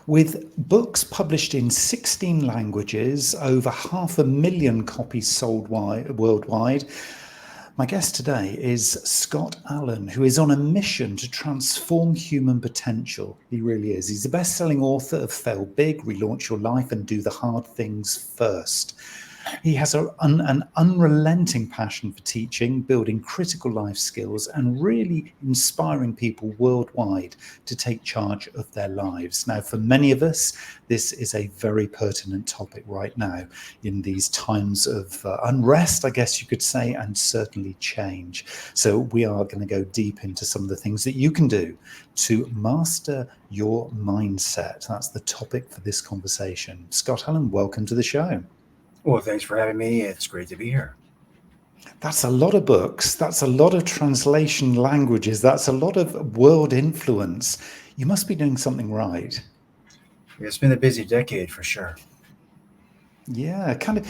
With books published in 16 languages, over 500,000 copies sold worldwide, my guest today is Scott Allan, who is on a mission to transform human potential. He really is. He's the best-selling author of Fail Big, Relaunch Your Life, and Do the Hard Things First. He has an unrelenting passion for teaching, building critical life skills, and really inspiring people worldwide to take charge of their lives. Now, for many of us, this is a very pertinent topic right now in these times of unrest, I guess you could say, and certainly change. So we are going to go deep into some of the things that you can do to master your mindset. That's the topic for this conversation. Scott Allan, welcome to the show. Well, thanks for having me. It's great to be here. That's a lot of books. That's a lot of translation languages. That's a lot of world influence. You must be doing something right. It's been a busy decade for sure. Yeah, kind of.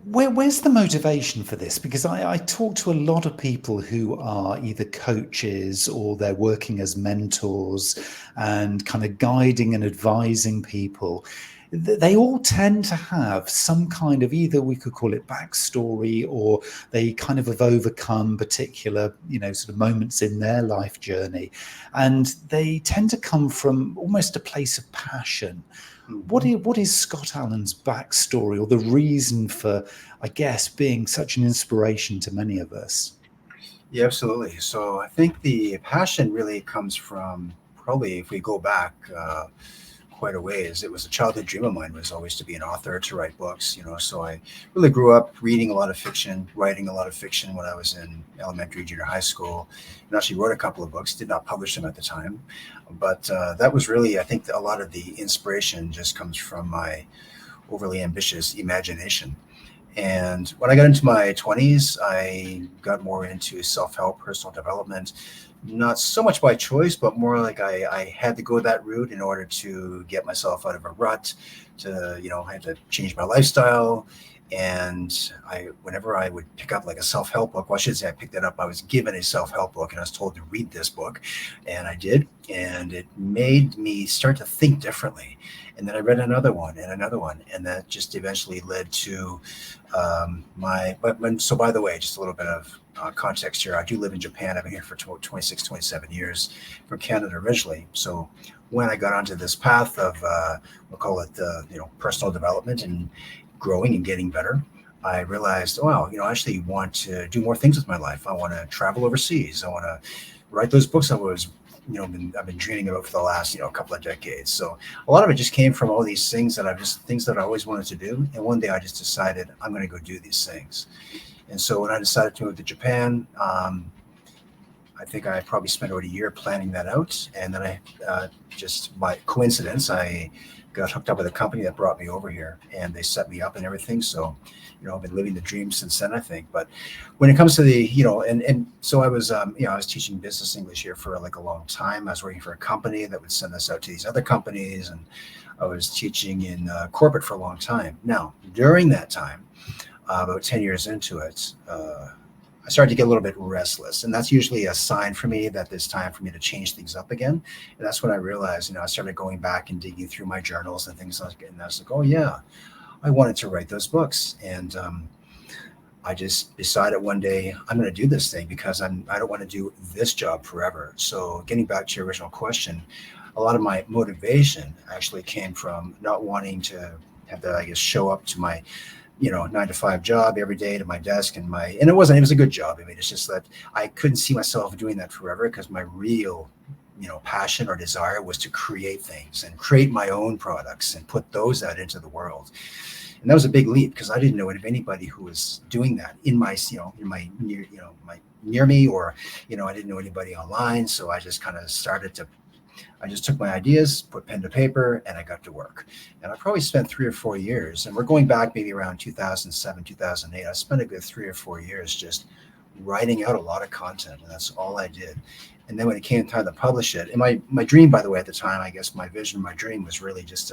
Where's the motivation for this? Because I talk to a lot of people who are either coaches or they're working as mentors and kind of guiding and advising people. They all tend to have some kind of, either we could call it backstory, or they kind of have overcome particular, sort of moments in their life journey. And they tend to come from almost a place of passion. What is Scott Allan's backstory, or the reason for, I guess, being such an inspiration to many of us? Yeah, absolutely. So I think the passion really comes from, probably if we go back quite a ways, it was a childhood dream of mine, was always to be an author, to write books. So I really grew up reading a lot of fiction, writing a lot of fiction when I was in elementary, junior high school, and actually wrote a couple of books, did not publish them at the time. But that was really, I think a lot of the inspiration just comes from my overly ambitious imagination. And when I got into my 20s, I got more into self-help, personal development, not so much by choice, but more like I had to go that route in order to get myself out of a rut, I had to change my lifestyle. And whenever I would pick up like a self-help book, well, I should say I picked it up, I was given a self-help book and I was told to read this book, and I did. And it made me start to think differently. And then I read another one, and that just eventually led to so by the way, just a little bit of context here. I do live in Japan. I've been here for 26, 27 years, from Canada originally. So when I got onto this path of, we'll call it, personal development and growing and getting better, I realized, wow, I actually want to do more things with my life. I want to travel overseas. I want to write those books I've been dreaming about for the last, couple of decades. So a lot of it just came from all these things that I always wanted to do. And one day I just decided I'm going to go do these things. And so when I decided to move to Japan, I think I probably spent about a year planning that out. And then just by coincidence, I got hooked up with a company that brought me over here, and they set me up and everything. So, I've been living the dream since then, I think. But when it comes to the, and so I was, I was teaching business English here for like a long time. I was working for a company that would send us out to these other companies, and I was teaching in corporate for a long time. Now, during that time, about 10 years into it, I started to get a little bit restless, and that's usually a sign for me that it's time for me to change things up again. And that's when I realized, I started going back and digging through my journals and things like that. And I was like, oh yeah, I wanted to write those books. And I just decided one day I'm going to do this thing because I don't want to do this job forever. So getting back to your original question, a lot of my motivation actually came from not wanting to have to, I guess, show up to my 9-to-5 job every day, to my desk, and it was a good job. I mean, it's just that I couldn't see myself doing that forever, because my real, passion or desire was to create things and create my own products and put those out into the world. And that was a big leap, because I didn't know of anybody who was doing that in my near me, or, I didn't know anybody online. So I just kind of I just took my ideas, put pen to paper, and I got to work. And I probably spent 3 or 4 years, and we're going back maybe around 2007, 2008. I spent a good 3 or 4 years just writing out a lot of content, and that's all I did. And then when it came time to publish it, and my dream, by the way, at the time, I guess my vision, my dream was really just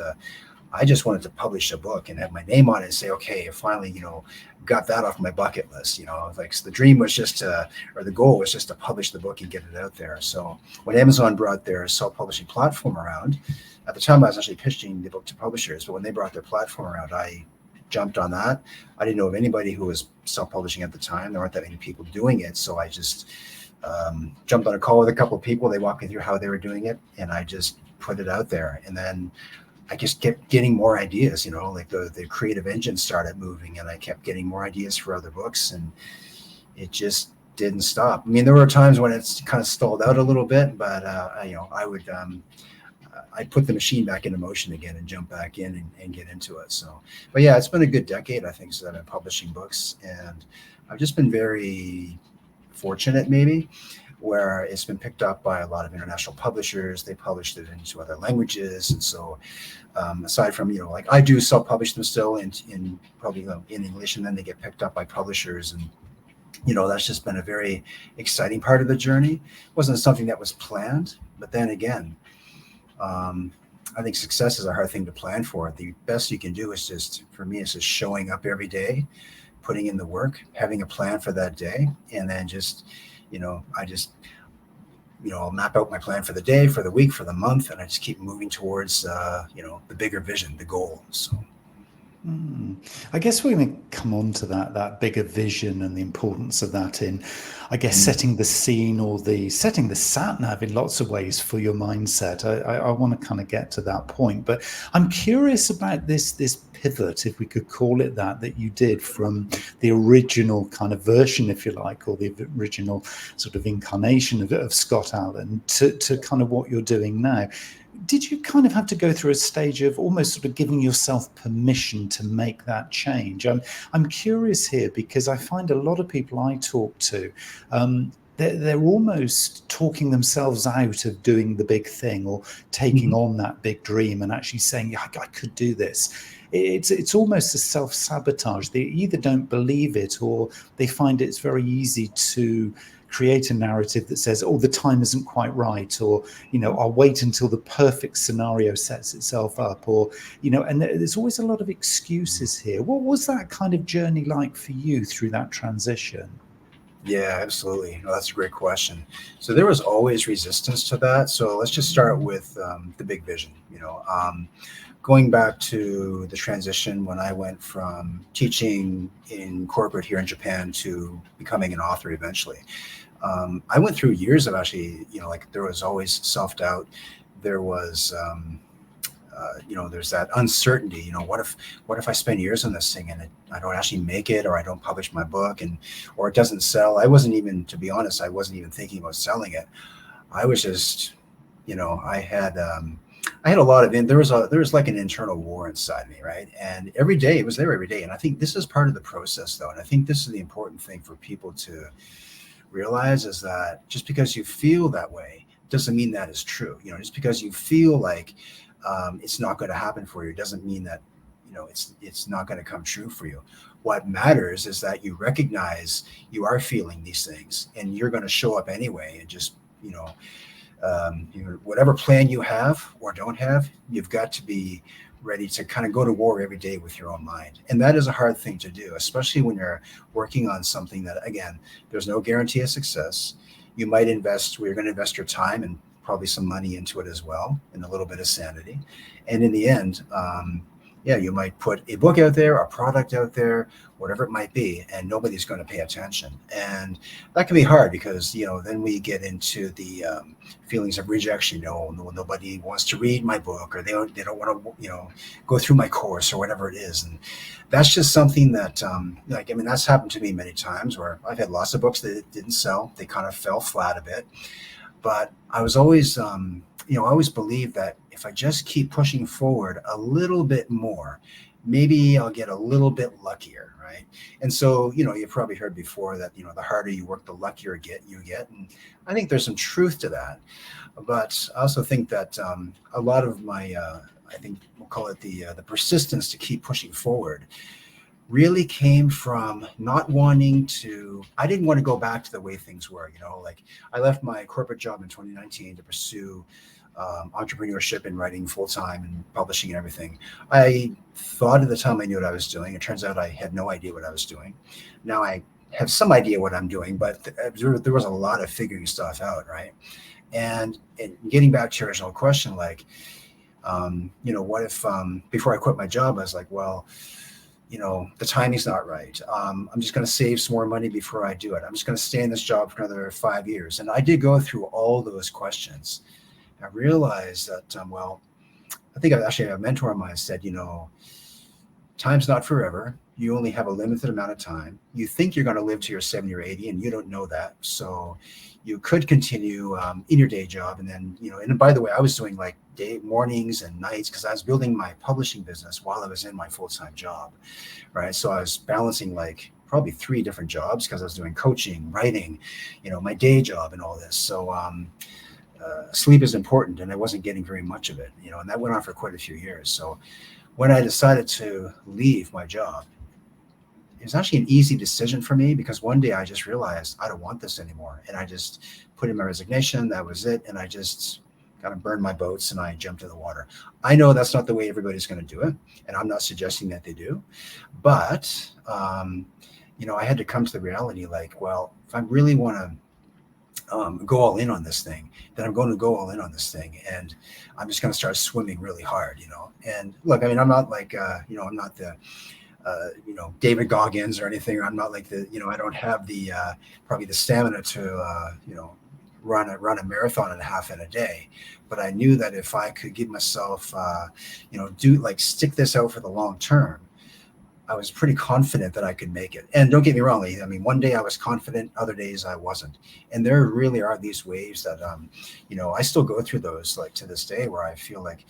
I just wanted to publish a book and have my name on it and say, okay, I finally, got that off my bucket list. Like, so the dream was just or the goal was just to publish the book and get it out there. So when Amazon brought their self-publishing platform around, at the time I was actually pitching the book to publishers, but when they brought their platform around, I jumped on that. I didn't know of anybody who was self-publishing at the time. There weren't that many people doing it. So I just jumped on a call with a couple of people. They walked me through how they were doing it, and I just put it out there. And then I just kept getting more ideas, like the creative engine started moving, and I kept getting more ideas for other books, and it just didn't stop. I mean, there were times when it's kind of stalled out a little bit, but I'd put the machine back into motion again and jump back in and get into it. So, but yeah, it's been a good decade, I think, since I've been publishing books, and I've just been very fortunate, maybe, where it's been picked up by a lot of international publishers. They published it into other languages, and so aside from like I do self-publish them still in probably in English, and then they get picked up by publishers, and that's just been a very exciting part of the journey. It wasn't something that was planned, but then again, I think success is a hard thing to plan for. The best you can do is just showing up every day, putting in the work, having a plan for that day, and then just I'll map out my plan for the day, for the week, for the month, and I just keep moving towards the bigger vision, the goal. So I guess we're going to come on to that bigger vision and the importance of that in, I guess, setting the scene or setting the sat nav in lots of ways for your mindset. I want to kind of get to that point, but I'm curious about this pivot, if we could call it that you did from the original kind of version, if you like, or the original sort of incarnation of Scott Allan to kind of what you're doing now. Did you kind of have to go through a stage of almost sort of giving yourself permission to make that change? I'm curious here because I find a lot of people I talk to, they're almost talking themselves out of doing the big thing or taking on that big dream and actually saying, yeah, I could do this. It's almost a self-sabotage. They either don't believe it or they find it's very easy to create a narrative that says, oh, the time isn't quite right, or, I'll wait until the perfect scenario sets itself up, or, and there's always a lot of excuses here. What was that kind of journey like for you through that transition? Yeah, absolutely. No, that's a great question. So there was always resistance to that. So let's just start with the big vision, going back to the transition when I went from teaching in corporate here in Japan to becoming an author eventually. I went through years of actually, there was always self-doubt. There was, there's that uncertainty, what if I spend years on this thing and I don't actually make it, or I don't publish my book or it doesn't sell. To be honest, I wasn't even thinking about selling it. I was just, I had a lot of there was like an internal war inside me, right? And every day it was there every day. And I think this is part of the process though. And I think this is the important thing for people to realize is that just because you feel that way doesn't mean that is true. Just because you feel like it's not going to happen for you doesn't mean that, it's not going to come true for you. What matters is that you recognize you are feeling these things and you're going to show up anyway and just, whatever plan you have or don't have, you've got to be ready to kind of go to war every day with your own mind. And that is a hard thing to do, especially when you're working on something that, again, there's no guarantee of success. You're going to invest your time and probably some money into it as well, and a little bit of sanity. And in the end, you might put a book out there, a product out there, whatever it might be, and nobody's going to pay attention. And that can be hard because, then we get into the feelings of rejection. Nobody wants to read my book, or they don't want to, go through my course or whatever it is. And that's just something that, that's happened to me many times where I've had lots of books that didn't sell. They kind of fell flat a bit. But I was always, I always believed that if I just keep pushing forward a little bit more, maybe I'll get a little bit luckier, right? And so, you've probably heard before that, the harder you work, the luckier you get. And I think there's some truth to that. But I also think that a lot of my, I think we'll call it the persistence to keep pushing forward really came from not wanting to, I didn't want to go back to the way things were, like I left my corporate job in 2019 to pursue entrepreneurship and writing full-time and publishing and everything. I thought at the time I knew what I was doing. It turns out I had no idea what I was doing. Now I have some idea what I'm doing, but there was a lot of figuring stuff out, right? And getting back to your original question, like, What if before I quit my job, I was like, well, the timing's not right. I'm just going to save some more money before I do it. I'm just going to stay in this job for another 5 years. And I did go through all those questions. I realized that, I think actually a mentor of mine said, time's not forever. You only have a limited amount of time. You think you're going to live to your 70 or 80, and you don't know that. So you could continue in your day job. And then, and by the way, I was doing like mornings and nights because I was building my publishing business while I was in my full-time job, right? So I was balancing like probably 3 different jobs because I was doing coaching, writing, my day job and all this. So sleep is important, and I wasn't getting very much of it, and that went on for quite a few years. So when I decided to leave my job, it was actually an easy decision for me because one day I just realized I don't want this anymore. And I just put in my resignation. That was it. And I just kind of burned my boats and I jumped in the water. I know that's not the way everybody's going to do it. And I'm not suggesting that they do. But, I had to come to the reality like, well, if I really want to go all in on this thing, then I'm going to go all in on this thing. And I'm just going to start swimming really hard, And look, I mean, I'm not like, I'm not the, David Goggins or anything. I'm not like I don't have the probably the stamina to run a marathon and a half in a day. But I knew that if I could give myself stick this out for the long term, I was pretty confident that I could make it. And don't get me wrong, I mean, one day I was confident, other days I wasn't. And there really are these waves that I still go through those like to this day where I feel like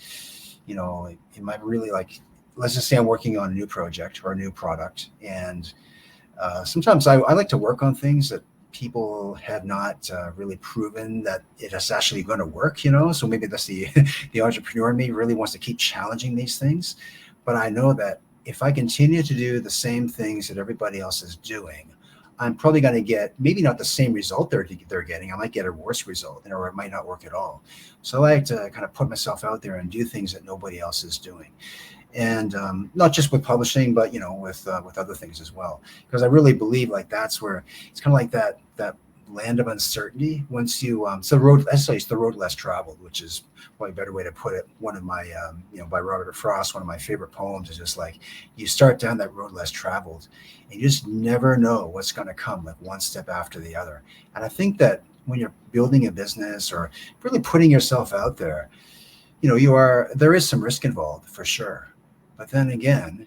it might really like, let's just say I'm working on a new project or a new product. And sometimes I like to work on things that people have not really proven that it is actually going to work, So maybe that's the entrepreneur in me really wants to keep challenging these things. But I know that if I continue to do the same things that everybody else is doing, I'm probably going to get maybe not the same result they're getting. I might get a worse result, or it might not work at all. So I like to kind of put myself out there and do things that nobody else is doing. And not just with publishing, but with other things as well, because I really believe like that's where it's kind of like that land of uncertainty. Once you it's the road less traveled, which is probably a better way to put it. One of my by Robert Frost, one of my favorite poems is just like you start down that road less traveled, and you just never know what's going to come, like one step after the other. And I think that when you're building a business or really putting yourself out there, there is some risk involved for sure. But then again,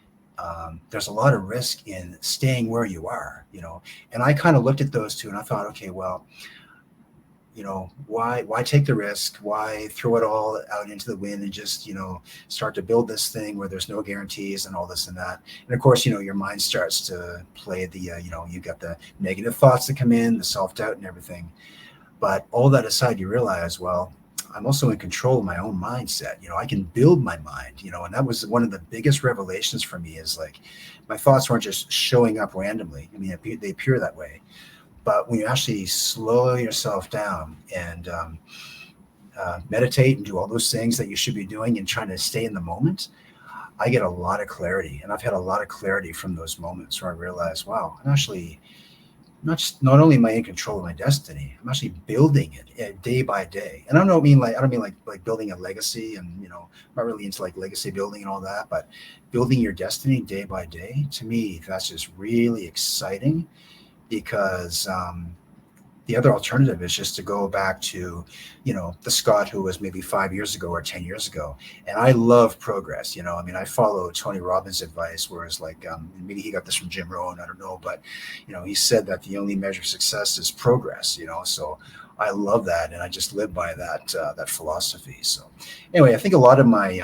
there's a lot of risk in staying where you are, and I kind of looked at those two and I thought, okay, well, why take the risk? Why throw it all out into the wind and just, start to build this thing where there's no guarantees and all this and that. And of course, your mind starts to play the, you got the negative thoughts that come in, the self-doubt and everything. But all that aside, you realize, well, I'm also in control of my own mindset. I can build my mind, and that was one of the biggest revelations for me is like, my thoughts weren't just showing up randomly. I mean, they appear that way. But when you actually slow yourself down and meditate and do all those things that you should be doing and trying to stay in the moment, I get a lot of clarity. And I've had a lot of clarity from those moments where I realize, wow, I'm actually not only am I in control of my destiny, I'm actually building it day by day. And I don't mean like building a legacy, and I'm not really into like legacy building and all that, but building your destiny day by day, to me, that's just really exciting, because the other alternative is just to go back to, the Scott who was maybe 5 years ago or 10 years ago. And I love progress. I mean, I follow Tony Robbins' advice, whereas like, maybe he got this from Jim Rohn, I don't know, but, he said that the only measure of success is progress, so I love that. And I just live by that philosophy. So anyway, I think a lot of my,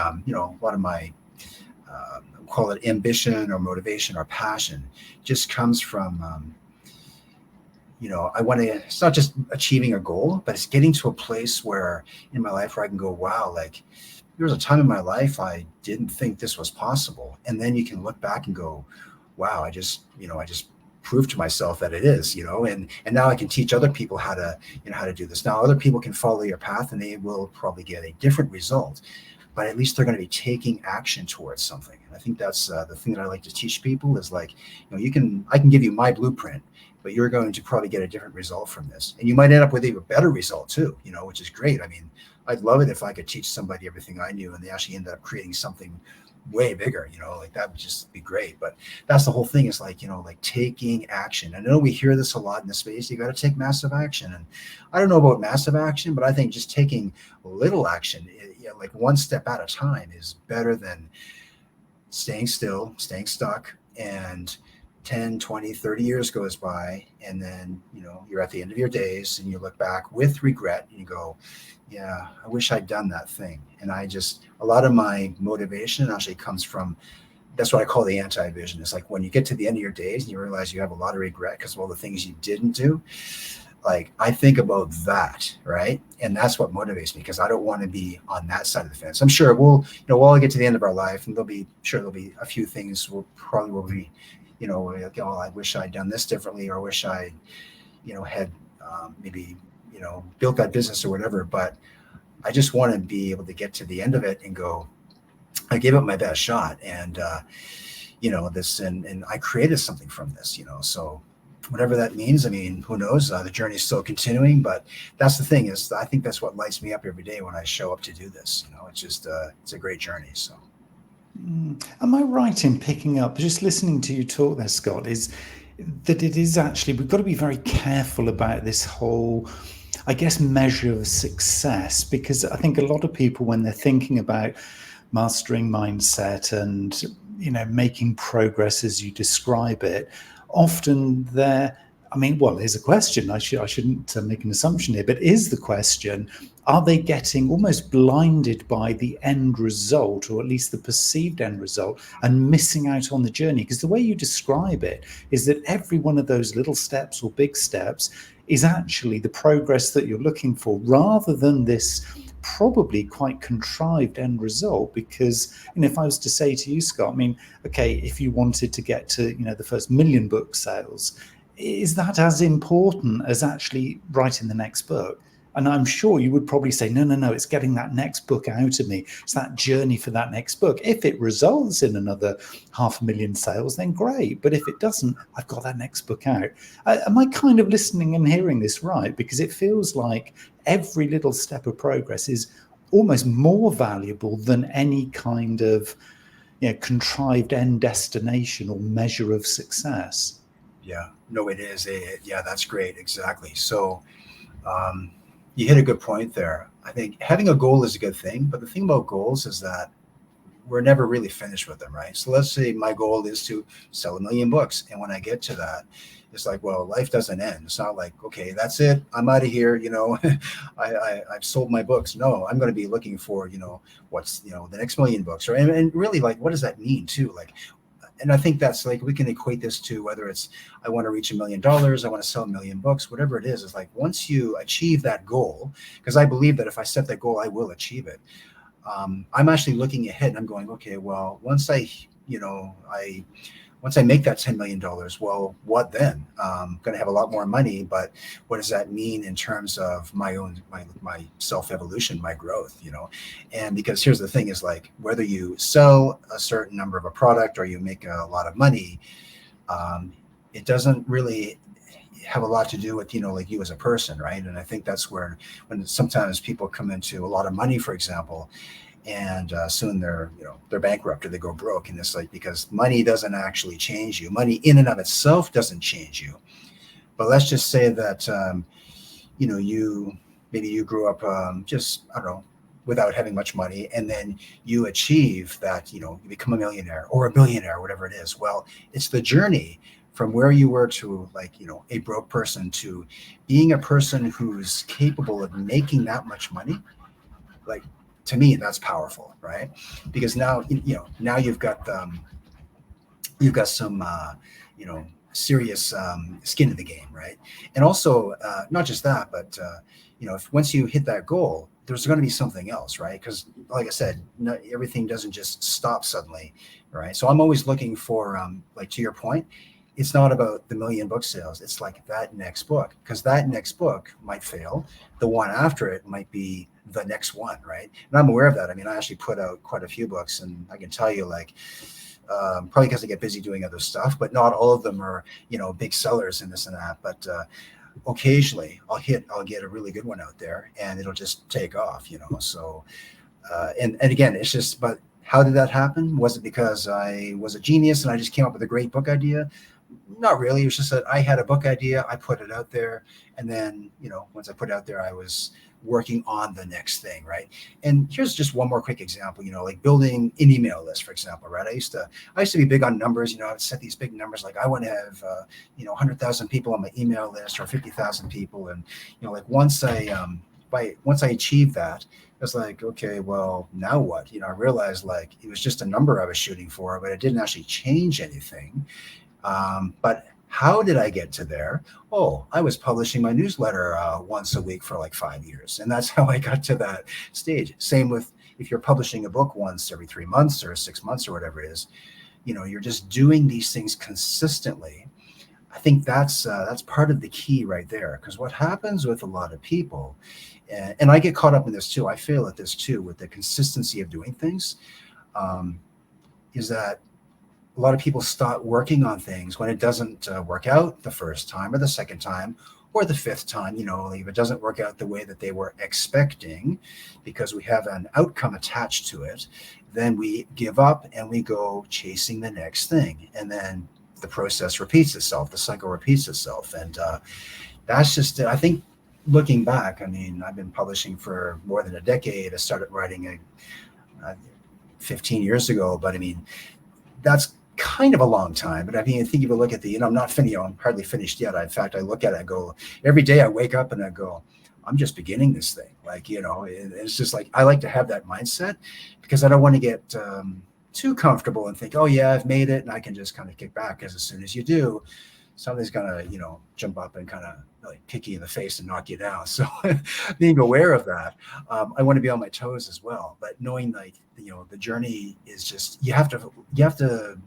call it ambition or motivation or passion just comes from, I want to, it's not just achieving a goal, but it's getting to a place where in my life where I can go, wow, like there was a time in my life I didn't think this was possible. And then you can look back and go, wow, I just proved to myself that it is, and now I can teach other people how to do this. Now other people can follow your path and they will probably get a different result, but at least they're going to be taking action towards something. And I think that's the thing that I like to teach people is like, I can give you my blueprint, but you're going to probably get a different result from this. And you might end up with even better result too, which is great. I mean, I'd love it if I could teach somebody everything I knew and they actually ended up creating something way bigger, like that would just be great. But that's the whole thing, is like, like taking action. I know we hear this a lot in the space. You got to take massive action. And I don't know about massive action, but I think just taking little action, like one step at a time, is better than staying still, staying stuck, and 10, 20, 30 years goes by, and then, you're at the end of your days and you look back with regret and you go, yeah, I wish I'd done that thing. And a lot of my motivation actually comes from, that's what I call the anti-vision. It's like when you get to the end of your days and you realize you have a lot of regret because of all the things you didn't do. Like, I think about that, right? And that's what motivates me, because I don't want to be on that side of the fence. I'm sure we'll all get to the end of our life, and there'll be a few things will be, like, oh, I wish I'd done this differently, or I wish I, had maybe, built that business or whatever. But I just want to be able to get to the end of it and go, I gave it my best shot, and and I created something from this, so whatever that means. I mean, who knows? The journey is still continuing, but that's the thing, is I think that's what lights me up every day when I show up to do this. It's just it's a great journey. So. Am I right in picking up, just listening to you talk there, Scott, is that it is actually, we've got to be very careful about this whole, I guess, measure of success, because I think a lot of people, when they're thinking about mastering mindset and, making progress as you describe it, often here's a question. I shouldn't make an assumption here, but is the question, are they getting almost blinded by the end result, or at least the perceived end result, and missing out on the journey? Because the way you describe it is that every one of those little steps or big steps is actually the progress that you're looking for, rather than this probably quite contrived end result. Because, if I was to say to you, Scott, okay, if you wanted to get to, the first 1 million book sales, is that as important as actually writing the next book? And I'm sure you would probably say, no, it's getting that next book out of me. It's that journey for that next book. If it results in another 500,000 sales, then great. But if it doesn't, I've got that next book out. Am I kind of listening and hearing this right? Because it feels like every little step of progress is almost more valuable than any kind of contrived end destination or measure of success. Yeah, no, it is. Yeah, that's great. Exactly. So, you hit a good point there. I think having a goal is a good thing, but the thing about goals is that we're never really finished with them, right? So let's say my goal is to sell 1 million books. And when I get to that, it's like, well, life doesn't end. It's not like, okay, that's it, I'm out of here. I've sold my books. No, I'm going to be looking for, what's, the next 1 million books, right? And really, like, what does that mean too? Like, and I think that's like, we can equate this to whether it's, I want to reach $1 million, I want to sell 1 million books, whatever it is. It's like, once you achieve that goal, because I believe that if I set that goal, I will achieve it. I'm actually looking ahead and I'm going, okay, well, once I make that $10 million, well, what then? I'm going to have a lot more money, but what does that mean in terms of my self-evolution, my growth, And because here's the thing, is like, whether you sell a certain number of a product or you make a lot of money, it doesn't really have a lot to do with, like, you as a person, right? And I think that's when sometimes people come into a lot of money, for example, and soon they're bankrupt or they go broke. And it's like, because money doesn't actually change you. Money in and of itself doesn't change you. But let's just say that, you grew up just, I don't know, without having much money, and then you achieve that, you become a millionaire or a billionaire, whatever it is. Well, it's the journey from where you were to, like, a broke person to being a person who's capable of making that much money. Like, to me, that's powerful, right? Because now, now you've got some, serious skin in the game, right? And also, not just that, but if once you hit that goal, there's going to be something else, right? Because, like I said, everything doesn't just stop suddenly, right? So I'm always looking for, like, to your point, it's not about the 1 million book sales. It's like that next book, because that next book might fail. The one after it might be the next one, right? And I'm aware of that. I mean, I actually put out quite a few books, and I can tell you, like, probably because I get busy doing other stuff, but not all of them are, big sellers and this and that. But occasionally I'll get a really good one out there, and it'll just take off, So, and again, it's just, but how did that happen? Was it because I was a genius and I just came up with a great book idea? Not really. It was just that I had a book idea, I put it out there, and then, once I put it out there, I was working on the next thing, right? And here's just one more quick example, like building an email list, for example, right? I used to be big on numbers. I would set these big numbers, like I want to have 100,000 people on my email list, or 50,000 people, and like once I achieved that, it was like, okay, well, now what? I realized like it was just a number I was shooting for, but it didn't actually change anything. But how did I get to there? Oh, I was publishing my newsletter once a week for like 5 years. And that's how I got to that stage. Same with if you're publishing a book once every 3 months or 6 months or whatever it is, you're just doing these things consistently. I think that's part of the key right there. Because what happens with a lot of people, and I get caught up in this too, I fail at this too, with the consistency of doing things, is that a lot of people start working on things when it doesn't work out the first time or the second time or the fifth time. If it doesn't work out the way that they were expecting, because we have an outcome attached to it, then we give up and we go chasing the next thing. And then the process repeats itself, the cycle repeats itself. And that's just, I think, looking back, I've been publishing for more than a decade. I started writing 15 years ago, but that's kind of a long time. But I think if you look at I'm not finished, I'm hardly finished yet. In fact, I look at it and go, every day I wake up and I go, I'm just beginning this thing. It's just like, I like to have that mindset, because I don't want to get too comfortable and think, oh yeah, I've made it and I can just kind of kick back. Because as soon as you do, somebody's gonna, jump up and kind of like kick you in the face and knock you down. So being aware of that, I want to be on my toes as well. But knowing like, the journey is just, you have to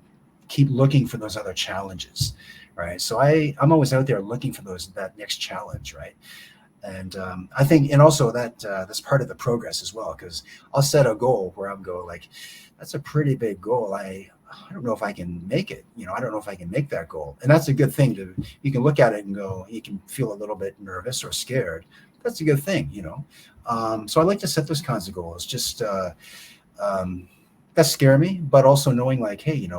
keep looking for those other challenges, right? So I'm always out there looking for that next challenge, right? And I think, and also that's part of the progress as well, because I'll set a goal where I'm going like, that's a pretty big goal. I don't know if I can make it. I don't know if I can make that goal. And that's a good thing you can look at it and go, you can feel a little bit nervous or scared. That's a good thing, So I like to set those kinds of goals, just that scare me, but also knowing like, hey, if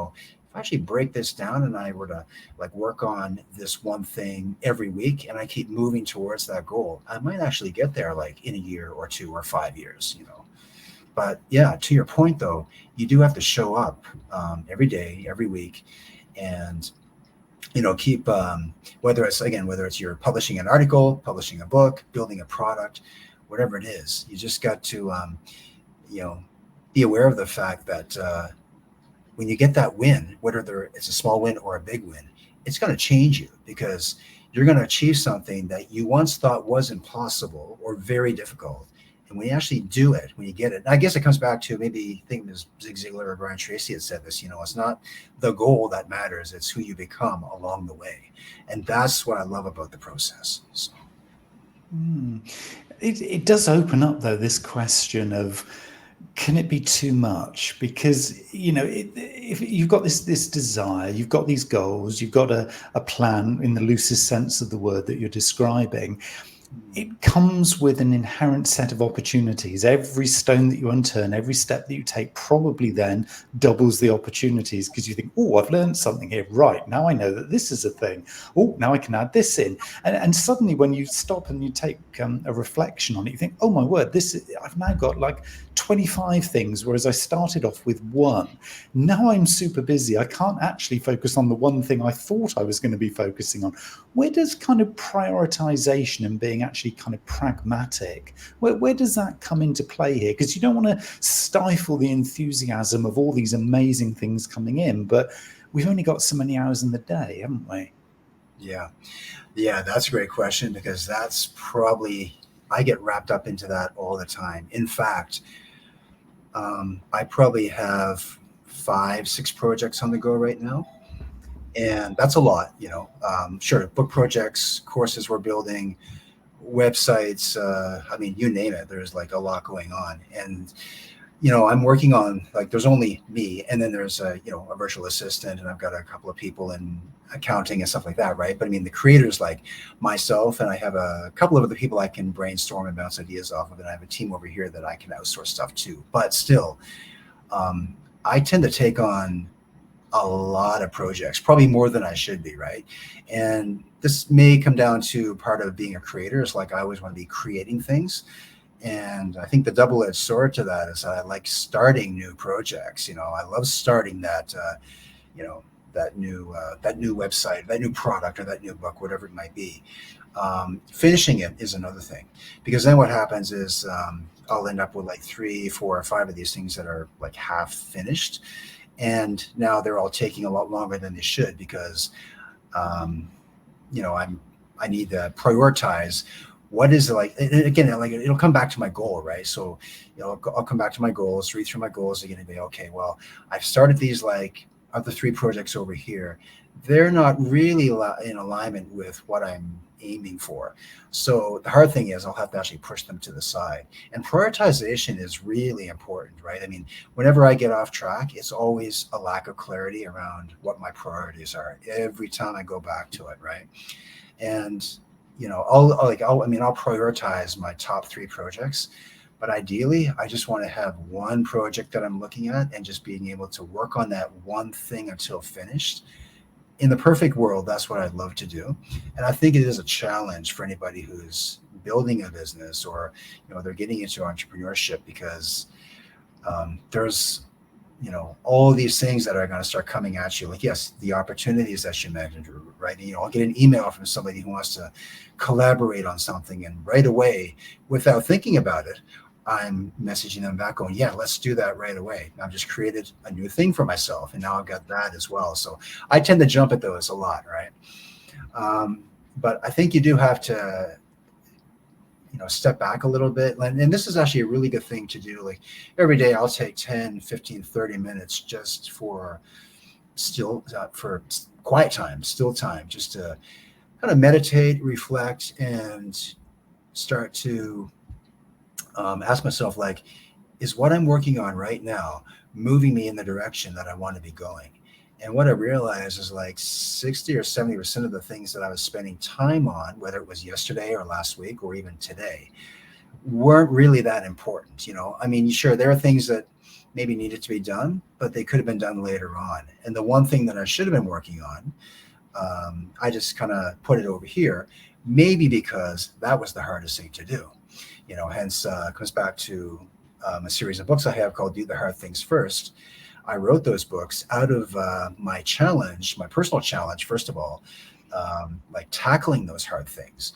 I actually break this down and I were to like work on this one thing every week and I keep moving towards that goal, I might actually get there like in a year or 2 or 5 years, But yeah, to your point though, you do have to show up every day, every week, and keep whether it's you're publishing an article, publishing a book, building a product, whatever it is, you just got to be aware of the fact that when you get that win, whether it's a small win or a big win, it's going to change you, because you're going to achieve something that you once thought was impossible or very difficult. And when you actually do it, when you get it, I guess it comes back to, maybe I think it was Zig Ziglar or Brian Tracy had said this, it's not the goal that matters, it's who you become along the way. And that's what I love about the process. So. It does open up though this question of, can it be too much? Because if you've got this desire, you've got these goals, you've got a plan in the loosest sense of the word that you're describing, it comes with an inherent set of opportunities. Every stone that you unturn, every step that you take probably then doubles the opportunities, because you think, oh, I've learned something here. Right, now I know that this is a thing. Oh, now I can add this in. And suddenly when you stop and you take a reflection on it, you think, oh my word, I've now got like 25 things, whereas I started off with one. Now I'm super busy. I can't actually focus on the one thing I thought I was going to be focusing on. Where does kind of prioritization and being actually kind of pragmatic, where does that come into play here? Because you don't want to stifle the enthusiasm of all these amazing things coming in, but we've only got so many hours in the day, haven't we? Yeah, that's a great question, because that's probably, I get wrapped up into that all the time. In fact, I probably have 5-6 projects on the go right now. And that's a lot, sure, book projects, courses we're building, websites, you name it, there's like a lot going on. And, I'm working on, like, there's only me, and then there's a virtual assistant, and I've got a couple of people in accounting and stuff like that, right? But I mean, the creators like myself, and I have a couple of other people I can brainstorm and bounce ideas off of, and I have a team over here that I can outsource stuff to. But still, I tend to take on a lot of projects, probably more than I should be, right? And this may come down to part of being a creator. Is like I always want to be creating things. And I think the double-edged sword to that is I like starting new projects. I love starting that, that new website, that new product, or that new book, whatever it might be. Finishing it is another thing, because then what happens is I'll end up with like 3, 4, or 5 of these things that are like half finished, and now they're all taking a lot longer than they should, because I need to prioritize what is like. And again, like, it'll come back to my goal, right? So I'll come back to my goals, read through my goals again, and be okay, well, I've started these, like, of the 3 projects over here, they're not really in alignment with what I'm aiming for. So the hard thing is I'll have to actually push them to the side. And prioritization is really important, right? I mean, whenever I get off track, it's always a lack of clarity around what my priorities are every time I go back to it, right? And I'll prioritize my top 3 projects, but ideally I just want to have one project that I'm looking at and just being able to work on that one thing until finished. In the perfect world, that's what I'd love to do. And I think it is a challenge for anybody who's building a business, or they're getting into entrepreneurship, because there's all these things that are going to start coming at you. Like, yes, the opportunities that you mentioned, right? I'll get an email from somebody who wants to collaborate on something, and right away, without thinking about it, I'm messaging them back going, yeah, let's do that right away. I've just created a new thing for myself, and now I've got that as well. So I tend to jump at those a lot, right? But I think you do have to step back a little bit. And this is actually a really good thing to do. Like, every day I'll take 10, 15, 30 minutes just for quiet time, still time, just to kind of meditate, reflect, and start to ask myself, like, is what I'm working on right now moving me in the direction that I want to be going? And what I realized is, like, 60 or 70% of the things that I was spending time on, whether it was yesterday or last week or even today, weren't really that important. I mean, sure, there are things that maybe needed to be done, but they could have been done later on. And the one thing that I should have been working on, I just kind of put it over here, maybe because that was the hardest thing to do. Hence it comes back to a series of books I have called Do the Hard Things First. I wrote those books out of my challenge, my personal challenge, first of all, like tackling those hard things.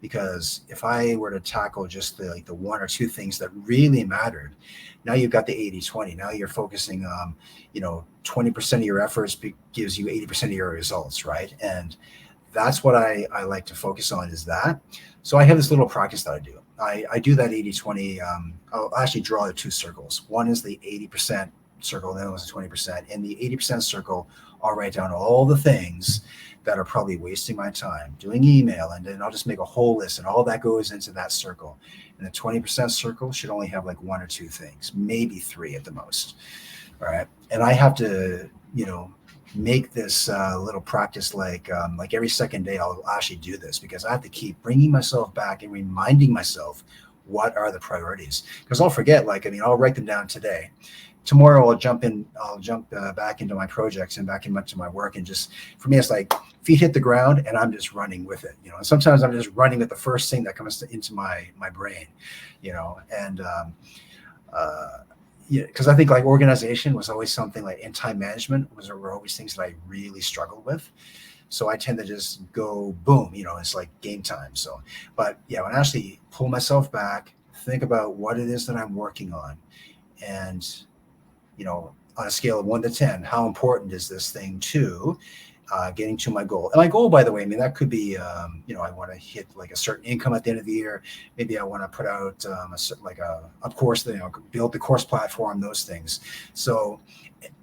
Because if I were to tackle just the 1 or 2 things that really mattered, now you've got the 80-20. Now you're focusing on, 20% of your efforts gives you 80% of your results, right? And that's what I like to focus on, is that. So I have this little practice that I do. I do that 80-20. I'll actually draw the 2 circles. One is the 80% circle, and then it was 20%. In the 80% circle, I'll write down all the things that are probably wasting my time doing email, and then I'll just make a whole list, and all that goes into that circle. And the 20% circle should only have like 1 or 2 things, maybe 3 at the most. All right. And I have to, make this little practice, like every second day I'll actually do this, because I have to keep bringing myself back and reminding myself what are the priorities, because I'll forget. I'll write them down today. Tomorrow I'll jump back into my projects and back into my work, and just, for me, it's like feet hit the ground and I'm just running with it. And sometimes I'm just running with the first thing that comes into my brain, and because I think, like, organization was always something, like, in time management were always things that I really struggled with. So I tend to just go boom, it's like game time. So, but yeah, when I actually pull myself back, think about what it is that I'm working on, and on a scale of 1 to 10, how important is this thing to getting to my goal? And my goal, by the way, that could be, I want to hit like a certain income at the end of the year. Maybe I want to put out a course, build the course platform, those things. So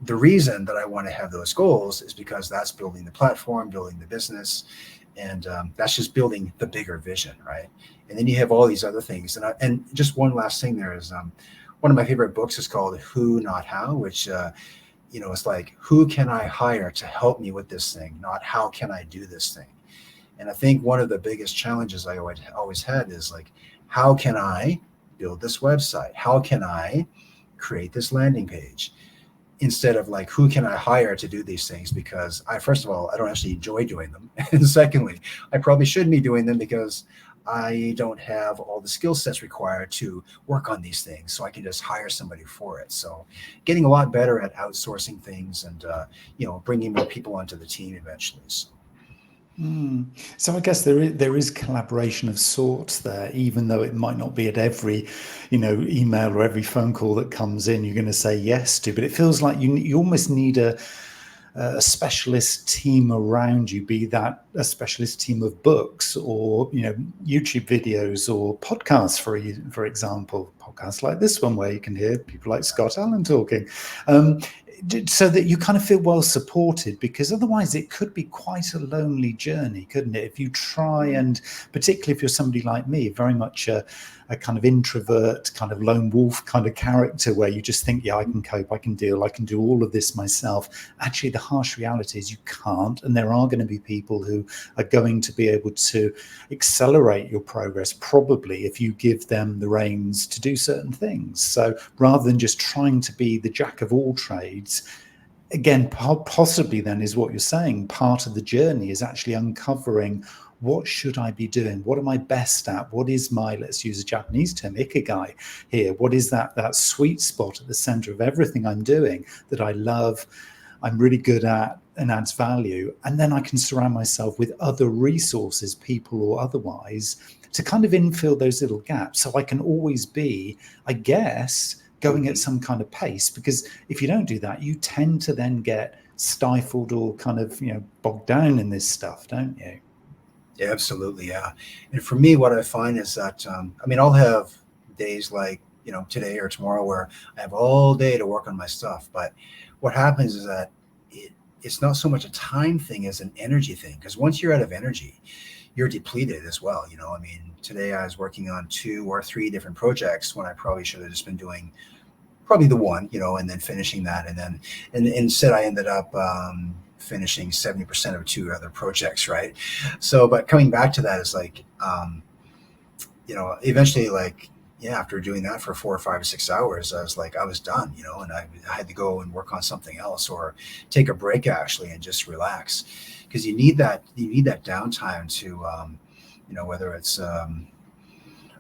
the reason that I want to have those goals is because that's building the platform, building the business, and that's just building the bigger vision, right? And then you have all these other things. And just one last thing there is, one of my favorite books is called Who Not How, which it's like, who can I hire to help me with this thing, not how can I do this thing. And I think one of the biggest challenges I always had is like, how can I build this website? How can I create this landing page? Instead of like, who can I hire to do these things? Because first of all, I don't actually enjoy doing them. And secondly, I probably shouldn't be doing them because I don't have all the skill sets required to work on these things. So I can just hire somebody for it. So getting a lot better at outsourcing things and, bringing more people onto the team eventually. So. So I guess there is collaboration of sorts there, even though it might not be at every, email or every phone call that comes in, you're going to say yes to. But it feels like you almost need a specialist team around you, be that a specialist team of books or YouTube videos or podcasts, for example, podcasts like this one where you can hear people like Scott Allan talking. So that you kind of feel well supported, because otherwise it could be quite a lonely journey, couldn't it? If you try, and particularly if you're somebody like me, very much a kind of introvert, kind of lone wolf kind of character, where you just think, yeah, I can cope, I can deal, I can do all of this myself. Actually, the harsh reality is you can't, and there are going to be people who are going to be able to accelerate your progress, probably, if you give them the reins to do certain things. So rather than just trying to be the jack of all trades, again, possibly then is what you're saying, part of the journey is actually uncovering, what should I be doing? What am I best at? What is my, let's use a Japanese term, ikigai here? What is that sweet spot at the center of everything I'm doing that I love, I'm really good at, and adds value? And then I can surround myself with other resources, people or otherwise, to kind of infill those little gaps. So I can always be, I guess, going at some kind of pace, because if you don't do that, you tend to then get stifled or kind of, bogged down in this stuff, don't you? Yeah, absolutely. Yeah. And for me, what I find is that, I'll have days like, today or tomorrow where I have all day to work on my stuff. But what happens is that it's not so much a time thing as an energy thing. Because once you're out of energy, you're depleted as well. Today I was working on 2 or 3 different projects when I probably should have just been doing probably the one, and then finishing that. And instead I ended up finishing 70% of 2 other projects, right? So, but coming back to that is like, eventually, like, yeah, after doing that for 4 or 5 or 6 hours, I was done, and I had to go and work on something else or take a break actually and just relax, because you need that downtime to, whether it's,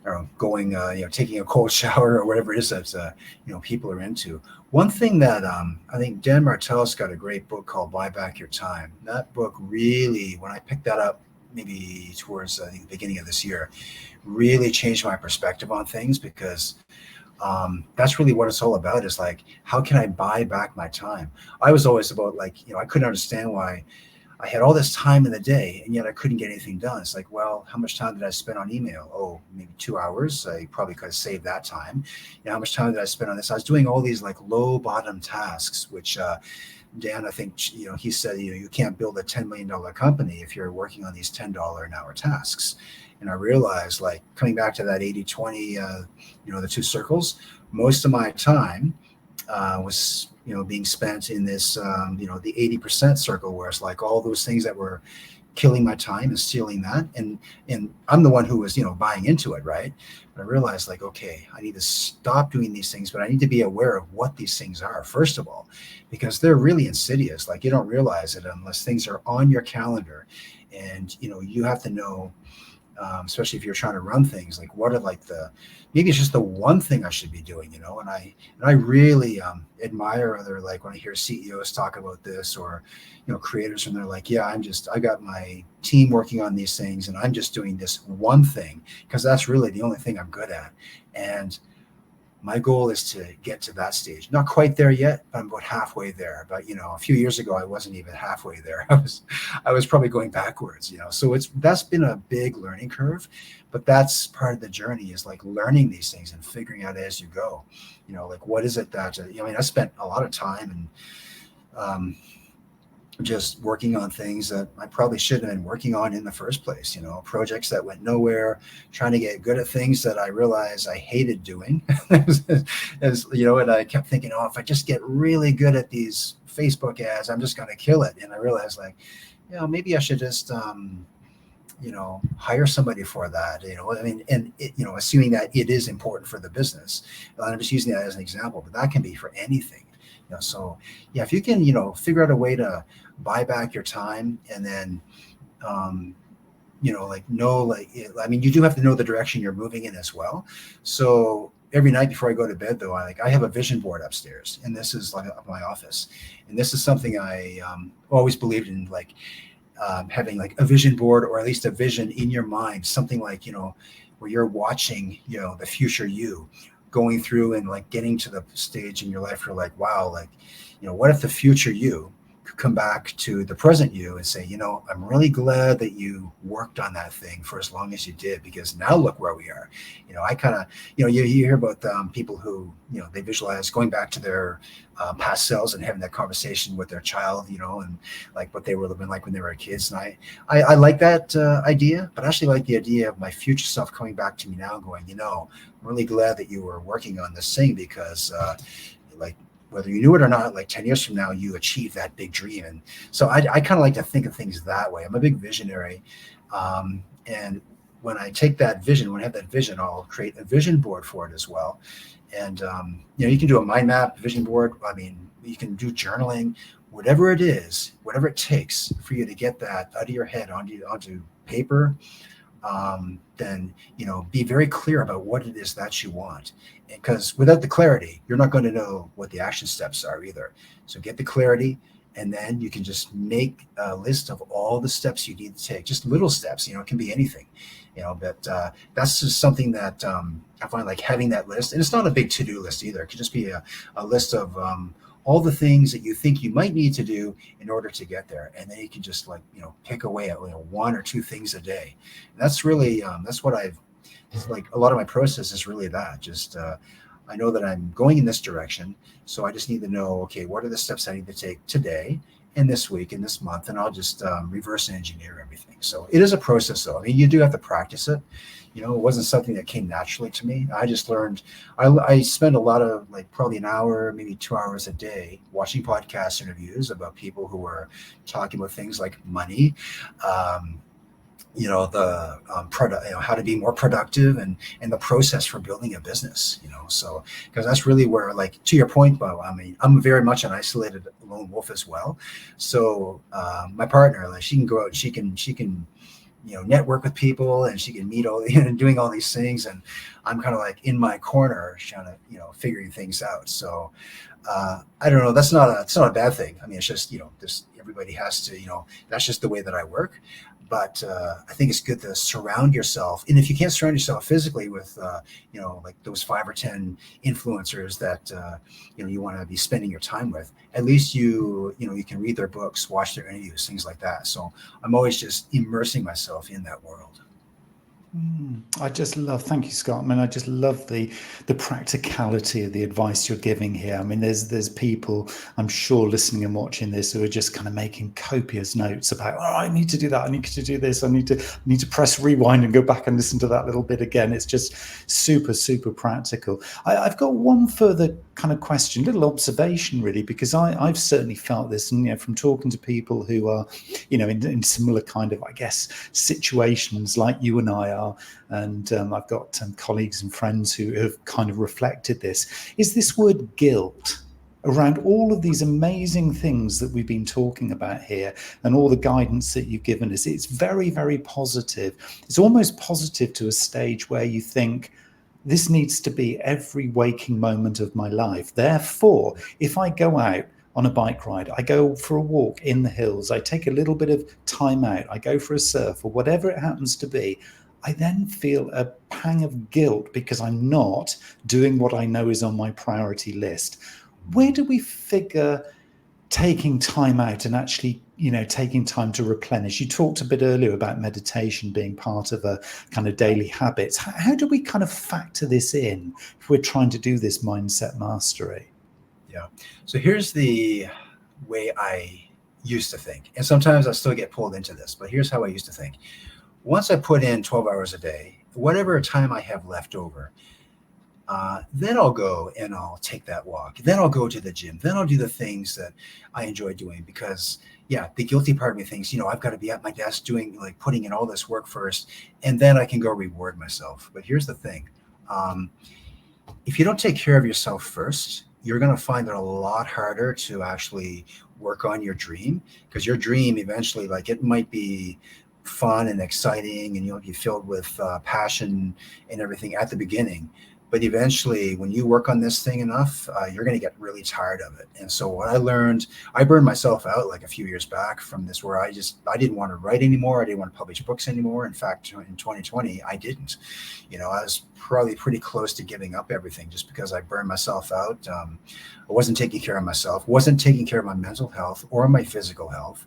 or going, taking a cold shower or whatever it is that, people are into. One thing that I think Dan Martell's got a great book called Buy Back Your Time. That book really, when I picked that up, maybe towards I think the beginning of this year, really changed my perspective on things, because that's really what it's all about, is like, how can I buy back my time? I was always about like, I couldn't understand why I had all this time in the day and yet I couldn't get anything done. It's like, well, how much time did I spend on email? Oh, maybe 2 hours. I probably could have saved that time. How much time did I spend on this? I was doing all these like low bottom tasks, which Dan, I think, he said, you can't build a $10 million company if you're working on these $10 an hour tasks. And I realized, like, coming back to that 80-20, the 2 circles, most of my time was, being spent in this, the 80% circle, where it's like all those things that were killing my time and stealing that. And I'm the one who was, buying into it. Right. But I realized, like, okay, I need to stop doing these things, but I need to be aware of what these things are, first of all, because they're really insidious. Like, you don't realize it unless things are on your calendar, and, you have to know, especially if you're trying to run things, like, what are like maybe it's just the one thing I should be doing, and I really admire other, like, when I hear CEOs talk about this, or, creators, and they're like, yeah, I got my team working on these things and I'm just doing this one thing because that's really the only thing I'm good at. And my goal is to get to that stage. Not quite there yet, but I'm about halfway there. But, a few years ago, I wasn't even halfway there. I was probably going backwards, So that's been a big learning curve, but that's part of the journey, is like learning these things and figuring out as you go, like, what is it that, I spent a lot of time and, just working on things that I probably shouldn't have been working on in the first place, projects that went nowhere, trying to get good at things that I realized I hated doing. And I kept thinking, oh, if I just get really good at these Facebook ads, I'm just going to kill it. And I realized, like, maybe I should just, hire somebody for that, I mean, and assuming that it is important for the business. And I'm just using that as an example, but that can be for anything. So yeah, if you can, figure out a way to buy back your time, and then, I mean, you do have to know the direction you're moving in as well. So every night before I go to bed, though, I have a vision board upstairs, and this is like my office. And this is something I always believed in, like having like a vision board, or at least a vision in your mind, something like, where you're watching, the future you going through and like getting to the stage in your life where, like, wow, like, what if the future you could come back to the present you and say, I'm really glad that you worked on that thing for as long as you did, because now look where we are. I kind of, you hear about people who, they visualize going back to their past selves and having that conversation with their child, and like what they were living like when they were kids. And I like that idea, but I actually like the idea of my future self coming back to me now and going, I'm really glad that you were working on this thing, because like, whether you knew it or not, like 10 years from now, you achieved that big dream. And so I kind of like to think of things that way. I'm a big visionary. And when I take that vision, when I have that vision, I'll create a vision board for it as well. And, you can do a mind map, vision board. I mean, you can do journaling, whatever it is, whatever it takes for you to get that out of your head onto paper. Then, be very clear about what it is that you want. Because without the clarity, you're not going to know what the action steps are either. So get the clarity, and then you can just make a list of all the steps you need to take, just little steps, it can be anything, but that's just something that I find, like, having that list. And it's not a big to-do list either. It could just be a list of all the things that you think you might need to do in order to get there. And then you can just, like, pick away at one or two things a day. And that's really, that's what like, a lot of my process is really that. Just, I know that I'm going in this direction. So I just need to know, okay, what are the steps I need to take today and this week and this month? And I'll just reverse engineer everything. So it is a process, though. I mean, you do have to practice it. It wasn't something that came naturally to me. I just learned. I spend a lot of, like, probably an hour, maybe 2 hours a day watching podcast interviews about people who are talking about things like money, how to be more productive, and the process for building a business. So, because that's really where, like, to your point, Bo, I mean, I'm very much an isolated lone wolf as well. So my partner, like, she can go out, she can network with people, and she can meet all doing all these things, and I'm kind of like in my corner trying to figuring things out. So I don't know, it's not a bad thing. I mean, it's just everybody has to, that's just the way that I work. But I think it's good to surround yourself, and if you can't surround yourself physically with like those 5 or 10 influencers that you want to be spending your time with, at least you can read their books, watch their interviews, things like that. So I'm always just immersing myself in that world. I just love, thank you, Scott. I mean, I just love the practicality of the advice you're giving here. I mean, there's people, I'm sure, listening and watching this who are just kind of making copious notes about, oh, I need to do that, I need to do this, I need to press rewind and go back and listen to that little bit again. It's just super, super practical. I've got one further kind of question, little observation really, because I've certainly felt this, and from talking to people who are in similar kind of, I guess, situations like you and I are, and I've got colleagues and friends who have kind of reflected this, is this word guilt around all of these amazing things that we've been talking about here, and all the guidance that you've given us. It's very, very positive. It's almost positive to a stage where you think, this needs to be every waking moment of my life. Therefore, if I go out on a bike ride, I go for a walk in the hills, I take a little bit of time out, I go for a surf, or whatever it happens to be, I then feel a pang of guilt because I'm not doing what I know is on my priority list. Where do we figure taking time out and actually, taking time to replenish? You talked a bit earlier about meditation being part of a kind of daily habits. How do we kind of factor this in if we're trying to do this mindset mastery? Yeah. So here's the way I used to think. And sometimes I still get pulled into this, but here's how I used to think. Once I put in 12 hours a day, whatever time I have left over, then I'll go and I'll take that walk. Then I'll go to the gym. Then I'll do the things that I enjoy doing because, yeah, the guilty part of me thinks, I've got to be at my desk doing, like, putting in all this work first, and then I can go reward myself. But here's the thing. If you don't take care of yourself first, you're going to find it a lot harder to actually work on your dream, because your dream eventually, like, it might be fun and exciting and you'll be filled with passion and everything at the beginning. But eventually, when you work on this thing enough, you're going to get really tired of it. And so what I learned, I burned myself out like a few years back from this, where I didn't want to write anymore. I didn't want to publish books anymore. In fact, in 2020, I didn't. I was probably pretty close to giving up everything just because I burned myself out. I wasn't taking care of myself, wasn't taking care of my mental health or my physical health.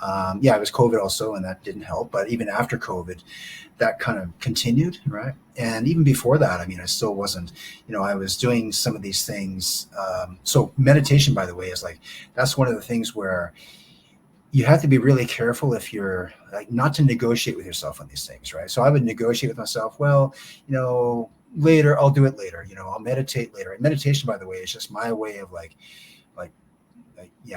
It was COVID also, and that didn't help. But even after COVID, that kind of continued, right? And even before that, I still wasn't, I was doing some of these things. So meditation, by the way, is like, that's one of the things where you have to be really careful if you're like not to negotiate with yourself on these things, right? So I would negotiate with myself, well, later, I'll do it later, I'll meditate later. And meditation, by the way, is just my way of like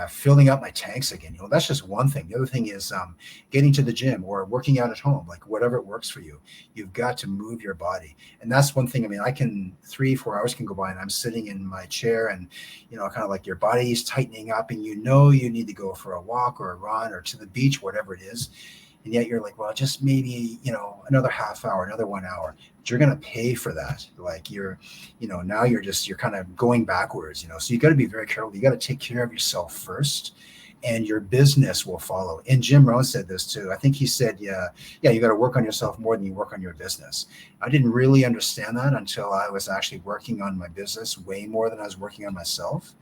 filling up my tanks again. That's just one thing. The other thing is getting to the gym or working out at home, like whatever it works for you. You've got to move your body. And that's one thing. I can 3-4 hours can go by and I'm sitting in my chair and, kind of like your body is tightening up and you need to go for a walk or a run or to the beach, whatever it is. And yet you're like, well, just maybe, another half hour, another 1 hour. But you're going to pay for that. Like now you're kind of going backwards, so you got to be very careful. You got to take care of yourself first and your business will follow. And Jim Rohn said this too. I think he said, you got to work on yourself more than you work on your business. I didn't really understand that until I was actually working on my business way more than I was working on myself.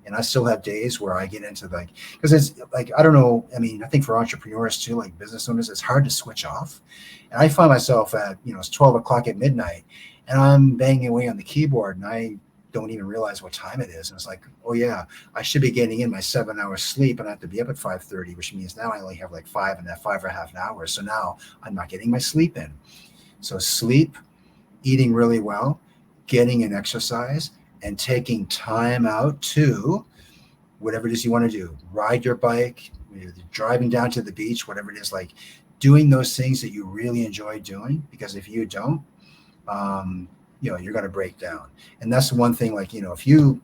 And I still have days where I get into because it's like, I don't know. I think for entrepreneurs too, like business owners, it's hard to switch off. And I find myself at, it's 12 o'clock at midnight and I'm banging away on the keyboard and I don't even realize what time it is. And it's like, oh yeah, I should be getting in my 7 hours sleep and I have to be up at 5:30, which means now I only have like 5.5 hours. So now I'm not getting my sleep in. So sleep, eating really well, getting an exercise, and taking time out to whatever it is you want to do, ride your bike, driving down to the beach, whatever it is, like doing those things that you really enjoy doing. Because if you don't, you're going to break down. And that's the one thing, like, if you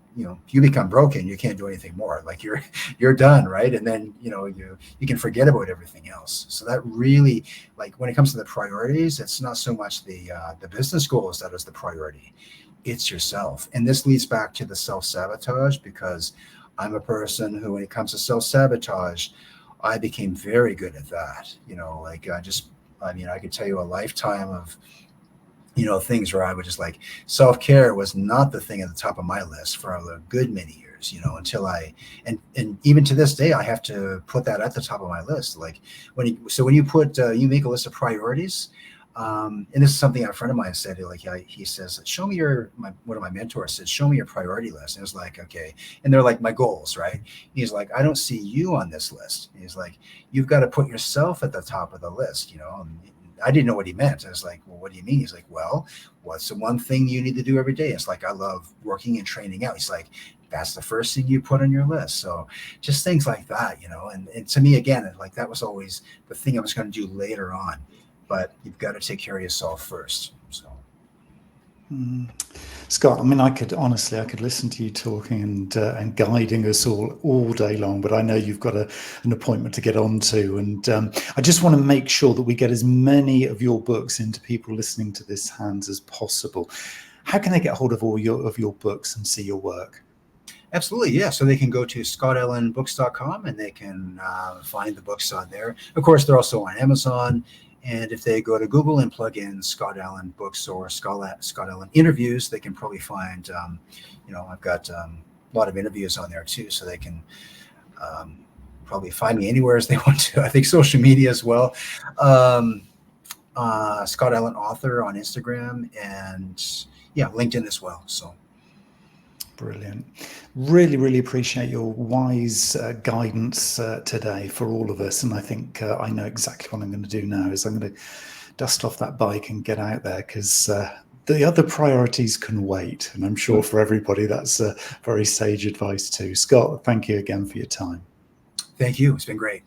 become broken, you can't do anything more. Like you're done. Right. And then, you can forget about everything else. So that really, like, when it comes to the priorities, it's not so much the business goals that is the priority. It's yourself. And this leads back to the self-sabotage, because I'm a person who, when it comes to self-sabotage, I became very good at that. I could tell you a lifetime of, things where I would just like, self-care was not the thing at the top of my list for a good many years, until and even to this day, I have to put that at the top of my list. Like when you put, you make a list of priorities, and this is something a friend of mine said, like, he says, show me one of my mentors said, show me your priority list. And it was like, okay. And they're like my goals, right? He's like, I don't see you on this list. He's like, you've got to put yourself at the top of the list, And I didn't know what he meant. I was like, well, what do you mean? He's like, well, what's the one thing you need to do every day? It's like, I love working and training out. He's like, that's the first thing you put on your list. So just things like that, and to me, again, like that was always the thing I was going to do later on. But you've got to take care of yourself first. So, Scott, I could listen to you talking and guiding us all day long. But I know you've got an appointment to get on to, and I just want to make sure that we get as many of your books into people listening to this hands as possible. How can they get hold of all your books and see your work? Absolutely, yeah. So they can go to scottallanbooks.com and they can find the books on there. Of course, they're also on Amazon. And if they go to Google and plug in Scott Allan books or Scott Allan interviews, they can probably find, I've got a lot of interviews on there too. So they can probably find me anywhere as they want to. I think social media as well. Scott Allan author on Instagram and LinkedIn as well. So. Brilliant. Really, really appreciate your wise guidance today for all of us. And I think I know exactly what I'm going to do now is I'm going to dust off that bike and get out there, because the other priorities can wait. And I'm sure for everybody, that's very sage advice too. Scott, thank you again for your time. Thank you. It's been great.